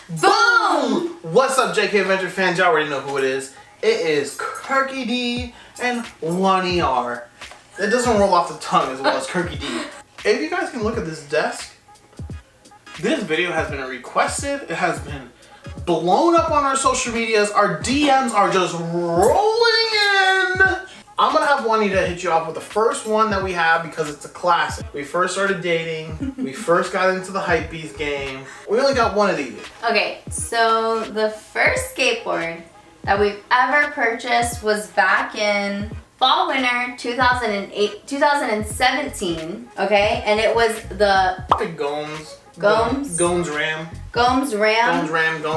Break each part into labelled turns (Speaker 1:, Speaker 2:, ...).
Speaker 1: Boom! What's up, JK Adventure fans? Y'all already know who it is. It is KIRK D and JUANA. It doesn't roll off the tongue as well as KIRK D. If you guys can look at this desk, this video has been requested. It has been blown up on our social medias. Our DMs are just rolling in. I'm gonna have JUANA hit you off with the first one that we have because it's a classic. We first started dating. We first got into the hypebeast game. We only got one of these.
Speaker 2: Okay, so the first skateboard that we've ever purchased was back in fall winter 2017. Okay, and it was the Gomes Ram.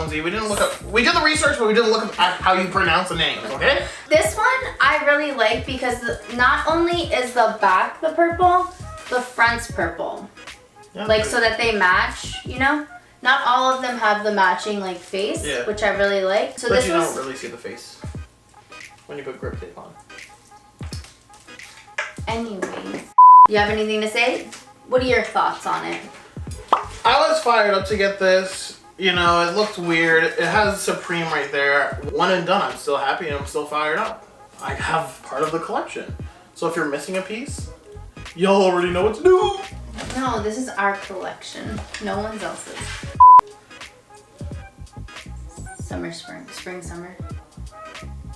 Speaker 2: We didn't look up. We did the research, but we didn't look up at how you pronounce the names. Okay. This one I really like because not only is the back the purple, the front's purple. Yeah, like so that they match. You know, not all of them have the matching like face, yeah, which I really like. So
Speaker 1: but
Speaker 2: this
Speaker 1: you don't really see the face when you put grip tape on.
Speaker 2: Anyways, you have anything to say? What are your thoughts on it?
Speaker 1: I was fired up to get this. You know, it looked weird. It has Supreme right there. One and done. I'm still happy and I'm still fired up. I have part of the collection. So if you're missing a piece, y'all already know what to do.
Speaker 2: No, this is our collection. No one's else's. Summer, spring, summer.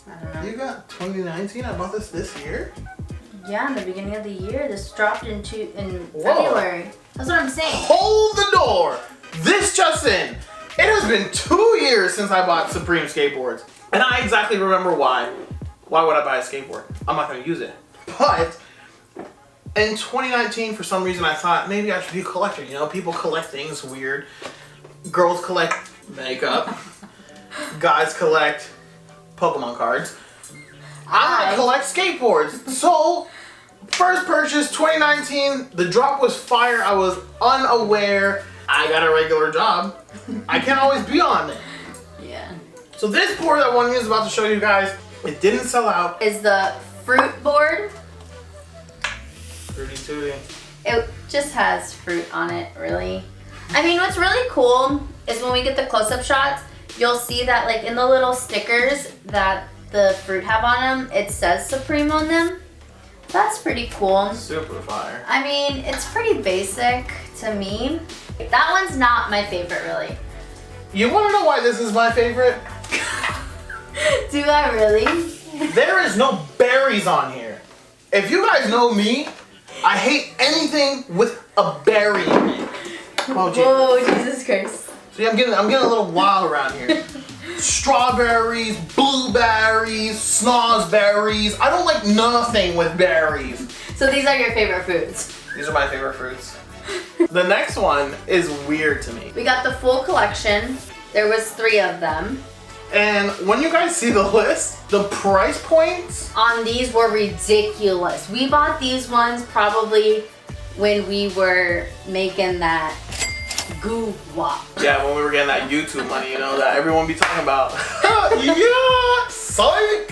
Speaker 2: I don't know.
Speaker 1: You got 2019? I bought this year?
Speaker 2: Yeah, in the beginning of the year. This dropped in February. That's what I'm saying.
Speaker 1: Hold the door. This just in. It has been 2 years since I bought Supreme skateboards. And I exactly remember why. Why would I buy a skateboard? I'm not going to use it. But in 2019, for some reason, I thought maybe I should be a collector. You know, people collect things weird. Girls collect makeup. Guys collect Pokemon cards. I'm gonna collect skateboards. So, first purchase 2019. The drop was fire. I was unaware. I got a regular job. I can't always be on it.
Speaker 2: Yeah.
Speaker 1: So this board that JUANA is about to show you guys, it didn't sell out.
Speaker 2: Is the fruit board.
Speaker 1: Fruity tooty.
Speaker 2: It just has fruit on it, really. I mean, what's really cool is when we get the close-up shots, you'll see that like in the little stickers that the fruit have on them, it says Supreme on them. That's pretty cool.
Speaker 1: Super fire.
Speaker 2: I mean, it's pretty basic to me. That one's not my favorite, really.
Speaker 1: You want to know why this is my favorite?
Speaker 2: Do I really?
Speaker 1: There is no berries on here. If you guys know me, I hate anything with a berry in it.
Speaker 2: Oh, whoa, Jesus Christ.
Speaker 1: See, I'm getting a little wild around here. Strawberries, blueberries, snozberries. I don't like nothing with berries.
Speaker 2: So these are your favorite foods?
Speaker 1: These are my favorite fruits. The next one is weird to me.
Speaker 2: We got the full collection. There was 3 of them.
Speaker 1: And when you guys see the list, the price points
Speaker 2: on these were ridiculous. We bought these ones probably when we were making that goo wop.
Speaker 1: Yeah, when we were getting that YouTube money, you know, that everyone be talking about. Yeah, psych!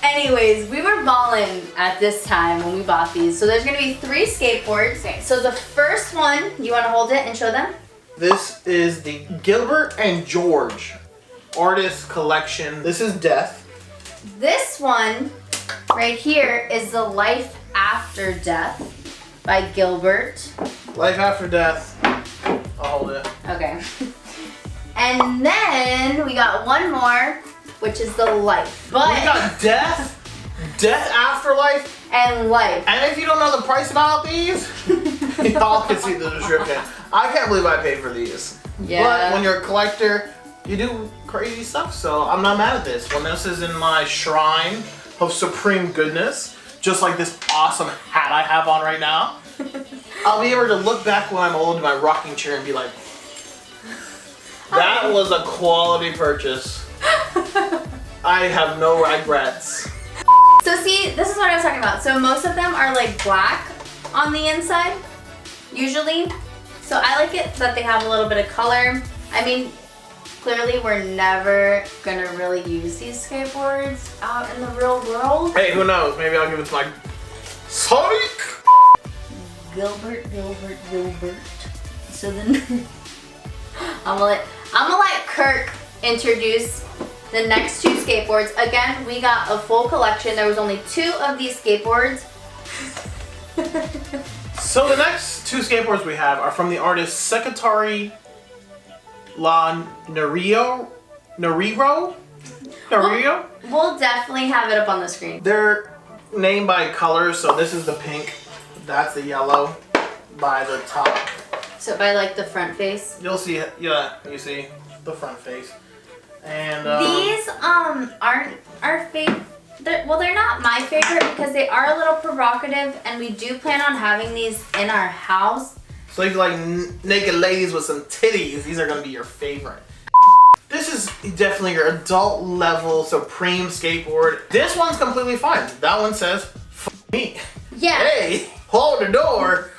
Speaker 2: Anyways, we were balling at this time when we bought these. So there's gonna be 3 skateboards. Okay, so the first one, you wanna hold it and show them?
Speaker 1: This is the Gilbert and George Artist Collection. This is Death.
Speaker 2: This one right here is the Life After Death by Gilbert.
Speaker 1: Life After Death. I'll hold it.
Speaker 2: Okay. And then we got one more, which is the Life. But
Speaker 1: we got Death, Death Afterlife,
Speaker 2: and Life.
Speaker 1: And if you don't know the price about these, y'all can see the description. I can't believe I paid for these.
Speaker 2: Yeah.
Speaker 1: But when you're a collector, you do crazy stuff, so I'm not mad at this. When this is in my shrine of supreme goodness, just like this awesome hat I have on right now, I'll be able to look back when I'm old in my rocking chair and be like, that was a quality purchase. I have no regrets.
Speaker 2: So see, this is what I was talking about. So most of them are like black on the inside, usually. So I like it that they have a little bit of color. I mean, clearly we're never gonna really use these skateboards out in the real world.
Speaker 1: Hey, who knows? Maybe I'll give it to my Sonic!
Speaker 2: Gilbert. So then I'm gonna I'm gonna let KIRK introduce the next 2 skateboards. Again, we got a full collection. There was only 2 of these skateboards.
Speaker 1: So the next 2 skateboards we have are from the artist Secretary Lon Durio.
Speaker 2: We'll definitely have it up on the screen.
Speaker 1: They're named by colors, so this is the pink, that's the yellow by the top.
Speaker 2: So by like the front face?
Speaker 1: You'll see, yeah, you see the front face. And
Speaker 2: these aren't our favorite. Well, they're not my favorite because they are a little provocative, and we do plan on having these in our house.
Speaker 1: So if you like naked ladies with some titties, these are gonna be your favorite. This is definitely your adult level Supreme skateboard. This one's completely fine. That one says, F me.
Speaker 2: Yeah.
Speaker 1: Hey, hold the door.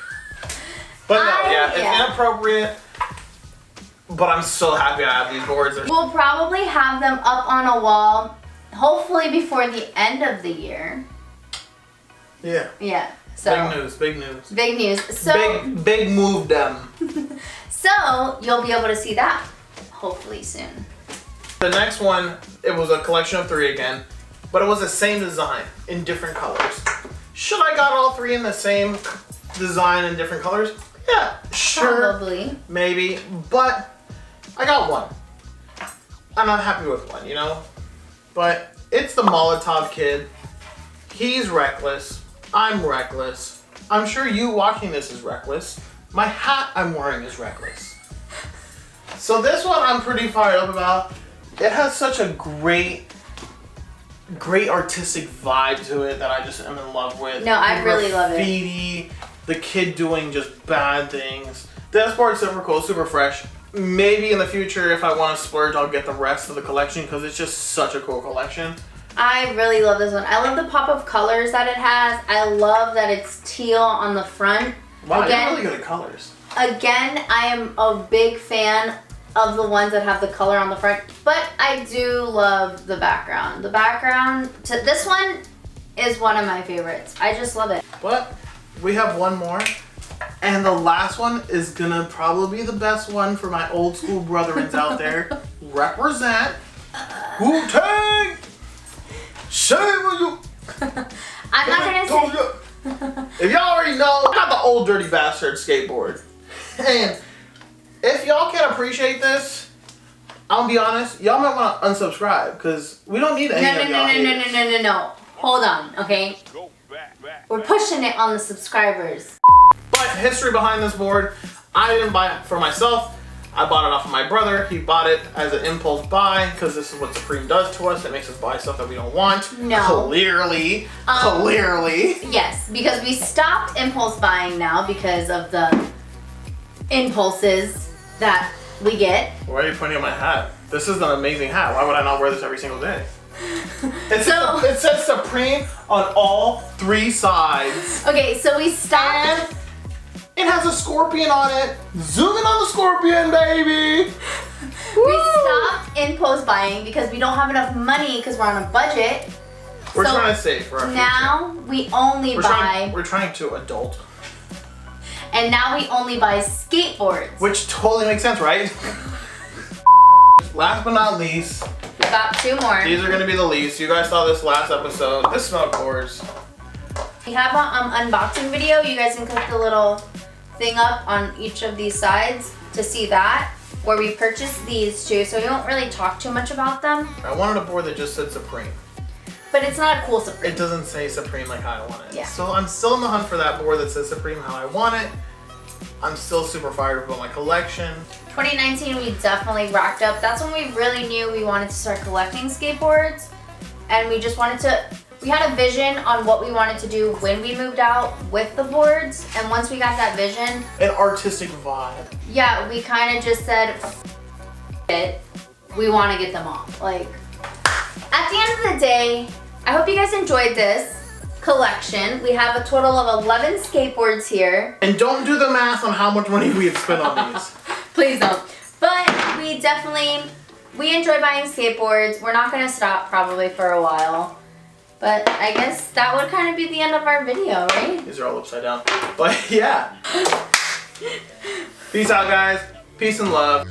Speaker 1: But no, yeah, it's inappropriate. But I'm so happy I have these boards.
Speaker 2: We'll probably have them up on a wall, hopefully before the end of the year.
Speaker 1: Yeah.
Speaker 2: Yeah. So
Speaker 1: big news, big news.
Speaker 2: Big news. So
Speaker 1: big move them.
Speaker 2: So you'll be able to see that hopefully soon.
Speaker 1: The next one, it was a collection of 3 again, but it was the same design in different colors. Should I got all 3 in the same design in different colors? Yeah, sure.
Speaker 2: Probably.
Speaker 1: Maybe, but I got one. And I'm happy with one, you know? But it's the Molotov kid. He's reckless. I'm reckless. I'm sure you watching this is reckless. My hat I'm wearing is reckless. So this one I'm pretty fired up about. It has such a great artistic vibe to it that I just am in love with.
Speaker 2: No, I really love it.
Speaker 1: Graffiti, the kid doing just bad things. This board's super cool, super fresh. Maybe in the future, if I want to splurge, I'll get the rest of the collection because it's just such a cool collection.
Speaker 2: I really love this one. I love the pop of colors that it has. I love that it's teal on the front.
Speaker 1: Wow, you're really good at colors.
Speaker 2: Again, I am a big fan of the ones that have the color on the front, but I do love the background. The background to this one is one of my favorites. I just love it.
Speaker 1: But we have one more, and the last one is gonna probably be the best one for my old school brethrens out there. Represent Wu-Tang! Say what you...
Speaker 2: I'm not gonna say...
Speaker 1: If y'all already know, I got the old dirty bastard skateboard. And if y'all can't appreciate this, I'll be honest, y'all might want to unsubscribe because we don't need any of y'all.
Speaker 2: No. Hold on, okay? We're pushing it on the subscribers.
Speaker 1: But history behind this board, I didn't buy it for myself. I bought it off of my brother. He bought it as an impulse buy because this is what Supreme does to us. It makes us buy stuff that we don't want.
Speaker 2: No.
Speaker 1: Clearly.
Speaker 2: Yes, because we stopped impulse buying now because of the impulses that we get.
Speaker 1: Why are you pointing at my hat? This is an amazing hat. Why would I not wear this every single day? It says Supreme on all 3 sides.
Speaker 2: Okay, so we stopped.
Speaker 1: It has a scorpion on it. Zoom in on the scorpion, baby.
Speaker 2: We stopped impulse buying because we don't have enough money because we're on a budget.
Speaker 1: We're trying to save for our future.
Speaker 2: Now we only buy.
Speaker 1: We're trying to adult.
Speaker 2: And now we only buy skateboards.
Speaker 1: Which totally makes sense, right? Last but not least.
Speaker 2: We got 2 more.
Speaker 1: These are going to be the least. You guys saw this last episode. This smell cores.
Speaker 2: We have an unboxing video. You guys can click the little thing up on each of these sides to see that. Where we purchased these 2. So we won't really talk too much about them.
Speaker 1: I wanted a board that just said Supreme.
Speaker 2: But it's not a cool Supreme.
Speaker 1: It doesn't say Supreme like how I want it.
Speaker 2: Yeah.
Speaker 1: So I'm still in the hunt for that board that says Supreme how I want it. I'm still super fired up about my collection.
Speaker 2: 2019 we definitely racked up. That's when we really knew we wanted to start collecting skateboards. And we just wanted to, we had a vision on what we wanted to do when we moved out with the boards. And once we got that vision.
Speaker 1: An artistic vibe.
Speaker 2: Yeah, we kind of just said, it. We want to get them all. Like, at the end of the day, I hope you guys enjoyed this collection. We have a total of 11 skateboards here.
Speaker 1: And don't do the math on how much money we have spent on these.
Speaker 2: Please don't. But we enjoy buying skateboards. We're not going to stop probably for a while. But I guess that would kind of be the end of our video, right?
Speaker 1: These are all upside down. But yeah. Peace out, guys. Peace and love.